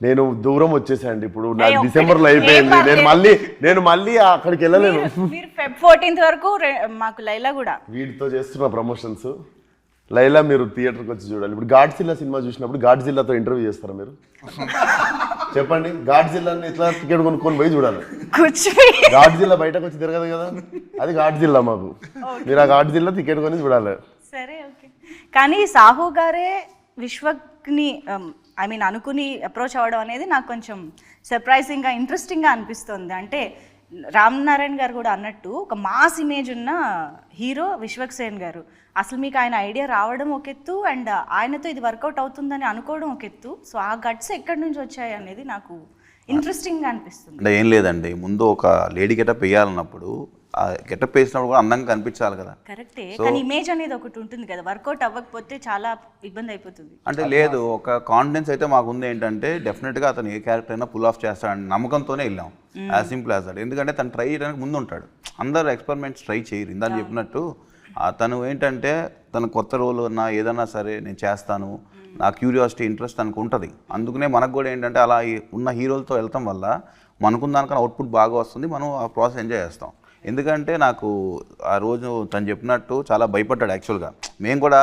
నేను దూరం వచ్చేసాండి ఇప్పుడు నాకు డిసెంబర్లో అయిపోయింది. నేను మళ్ళీ అక్కడికి వెళ్ళలేను. మీరు Feb 14th వరకు మాకు లైలా కూడా వీటితో చేస్తున్న ప్రమోషన్స్. లైలా మీరు థియేటర్కి వచ్చి చూడాలి. ఇప్పుడు గాడ్జిల్లా సినిమా చూసినప్పుడు గాడ్జిల్లాతో ఇంటర్వ్యూ చేస్తారా మీరు? చెప్పండి, గాడ్జిల్లాని ఇట్లా టికెట్ కొనుక్కొని పోయి చూడాలి. గాడ్జిల్లా బయటకు వచ్చి తిరగదు కదా, అది గాడ్జిల్లా మాకు. మీరు ఆ గాడ్జిల్లా టికెట్ కొని చూడాలి. సరే, ఓకే. కానీ సాహు గారే విశ్వక్ని అనుకుని అప్రోచ్ అవ్వడం అనేది నాకు కొంచెం సర్ప్రైజింగ్గా ఇంట్రెస్టింగ్గా అనిపిస్తుంది. అంటే రామ్ నారాయణ్ గారు కూడా అన్నట్టు ఒక మాస్ ఇమేజ్ ఉన్న హీరో విశ్వక్ సేన్ గారు. అసలు మీకు ఆయన ఐడియా రావడం ఒక ఎత్తు, అండ్ ఆయనతో ఇది వర్కౌట్ అవుతుందని అనుకోవడం ఒక ఎత్తు. సో ఆ గట్స్ ఎక్కడి నుంచి వచ్చాయి అనేది నాకు ఇంట్రెస్టింగ్గా అనిపిస్తుంది. అంటే ఏం లేదండి, ముందు ఒక లేడీ గెటప్ వేయాలన్నప్పుడు ఆ గెటప్ వేసినప్పుడు కూడా అందంగా కనిపించాలి కదా. కరెక్టే, కానీ ఇమేజ్ అనేది ఒకటి ఉంటుంది కదా, వర్కౌట్ అవ్వకపోతే చాలా ఇబ్బంది అయిపోతుంది. అంటే లేదు, ఒక కాన్ఫిడెన్స్ అయితే మాకు ఉంది. ఏంటంటే డెఫినెట్గా అతను ఏ క్యారెక్టర్ అయినా పుల్ ఆఫ్ చేస్తాడని నమ్మకంతోనే వెళ్ళాం. As simple as that. ఎందుకంటే తను ట్రై చేయడానికి ముందు ఉంటాడు. అందరు ఎక్స్పెరిమెంట్స్ ట్రై చేయరు. ఇందాక చెప్పినట్టు తను ఏంటంటే తన కొత్త రోల్ ఉన్నా ఏదన్నా సరే నేను చేస్తాను, నా క్యూరియాసిటీ ఇంట్రెస్ట్ తనకు ఉంటుంది. అందుకనే మనకు కూడా ఏంటంటే అలా ఉన్న హీరోలతో వెళ్తాం వల్ల మనకున్న దానికన్నా అవుట్పుట్ బాగా వస్తుంది, మనం ఆ ప్రాసెస్ ఎంజాయ్ చేస్తాం. ఎందుకంటే నాకు ఆ రోజు తను చెప్పినట్టు చాలా భయపడ్డాడు యాక్చువల్గా. మేము కూడా